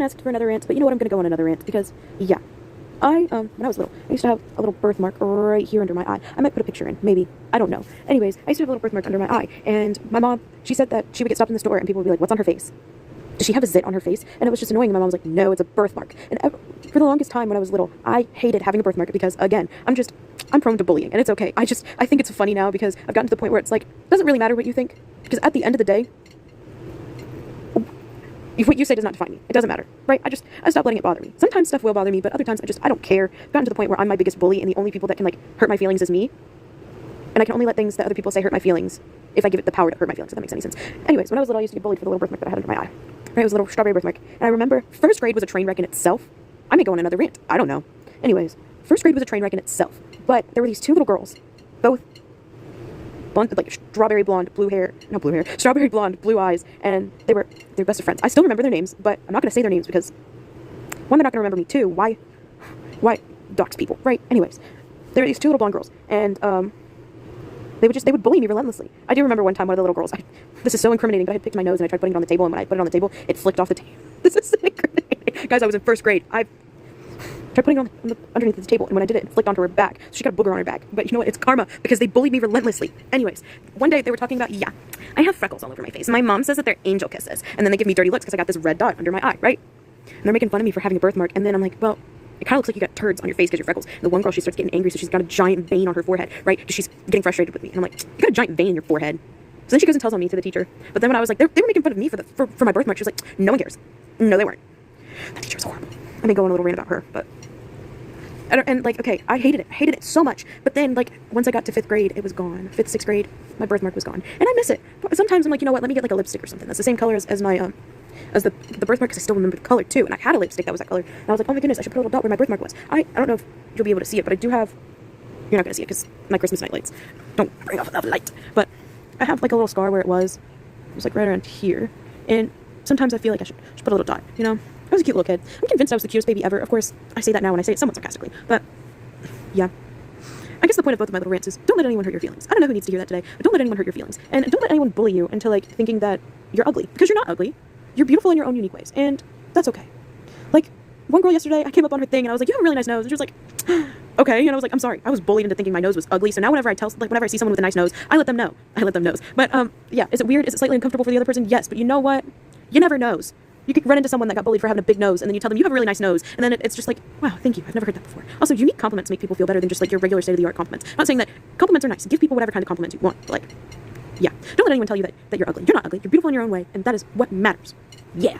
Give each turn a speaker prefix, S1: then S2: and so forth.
S1: one asked for another rant, but you know what? I'm gonna go on another rant because, yeah. When I was little, I used to have a little birthmark right here under my eye. I might put a picture in, maybe. I don't know. Anyways, I used to have a little birthmark under my eye, and my mom, she said that she would get stopped in the store, and people would be like, what's on her face? Does she have a zit on her face? And it was just annoying, and my mom was like, no, it's a birthmark. And for the longest time when I was little, I hated having a birthmark because, again, I'm prone to bullying, and it's okay. I think it's funny now because I've gotten to the point where it's like, it doesn't really matter what you think, because at the end of the day, what you say does not define me. It doesn't matter, right? I stopped letting it bother me. Sometimes stuff will bother me, but other times I don't care. I've gotten to the point where I'm my biggest bully, and the only people that can, like, hurt my feelings is me. And I can only let things that other people say hurt my feelings if I give it the power to hurt my feelings, if that makes any sense. Anyways, when I was little, I used to get bullied for the little birthmark that I had under my eye. Right? It was a little strawberry birthmark. And I remember first grade was a train wreck in itself. I may go on another rant. I don't know. Anyways, first grade was a train wreck in itself. But there were these two little girls, both blonde, like strawberry blonde, strawberry blonde, blue eyes, and they're best of friends. I still remember their names, but I'm not going to say their names because, one, they're not going to remember me, two, why dox people, right? Anyways, there were these two little blonde girls, and they would bully me relentlessly. I do remember one time one of the little girls, this is so incriminating, but I had picked my nose and I tried putting it on the table, and when I put it on the table, it flicked off the table. This is so incriminating. Guys, I was in first grade. I tried putting it on underneath the table, and when I did it flicked onto her back. So she got a booger on her back. But you know what? It's karma, because they bullied me relentlessly. Anyways, one day they were talking about, I have freckles all over my face. My mom says that they're angel kisses, and then they give me dirty looks because I got this red dot under my eye, right? And they're making fun of me for having a birthmark, and then I'm like, well, it kind of looks like you got turds on your face because you're freckles. And the one girl, she starts getting angry, so she's got a giant vein on her forehead, right? She's getting frustrated with me, and I'm like, you got a giant vein in your forehead. So then she goes and tells on me to the teacher. But then when I was like, they were making fun of me for my birthmark, she was like, no one cares. No, they weren't. That teacher was horrible. I may go on a little rant about her, but okay, I hated it so much. But then, like, once I got to 5th grade, it was gone. 5th, 6th grade, my birthmark was gone, and I miss it. But sometimes I'm like, you know what? Let me get like a lipstick or something that's the same color as my as the birthmark, because I still remember the color too. And I had a lipstick that was that color, and I was like, oh my goodness, I should put a little dot where my birthmark was. I don't know if you'll be able to see it, but I do have. You're not gonna see it because my Christmas night lights don't bring off enough light. But I have like a little scar where it was like right around here, and sometimes I feel like I should put a little dot. You know, I was a cute little kid. I'm convinced I was the cutest baby ever. Of course, I say that now when I say it somewhat sarcastically, but. Yeah. I guess the point of both of my little rants is don't let anyone hurt your feelings. I don't know who needs to hear that today, but don't let anyone hurt your feelings. And don't let anyone bully you into, like, thinking that you're ugly. Because you're not ugly. You're beautiful in your own unique ways. And that's okay. Like, one girl yesterday, I came up on her thing, and I was like, you have a really nice nose. And she was like, okay. And I was like, I'm sorry. I was bullied into thinking my nose was ugly. So now whenever I see someone with a nice nose, I let them know. But, yeah. Is it weird? Is it slightly uncomfortable for the other person? Yes. But you know what? You never knows. You could run into someone that got bullied for having a big nose, and then you tell them you have a really nice nose, and then it's just like, wow, thank you. I've never heard that before. Also, unique compliments make people feel better than just like your regular state-of-the-art compliments. I'm not saying that compliments are nice. Give people whatever kind of compliments you want. But, like, yeah. Don't let anyone tell you that you're ugly. You're not ugly. You're beautiful in your own way, and that is what matters. Yeah.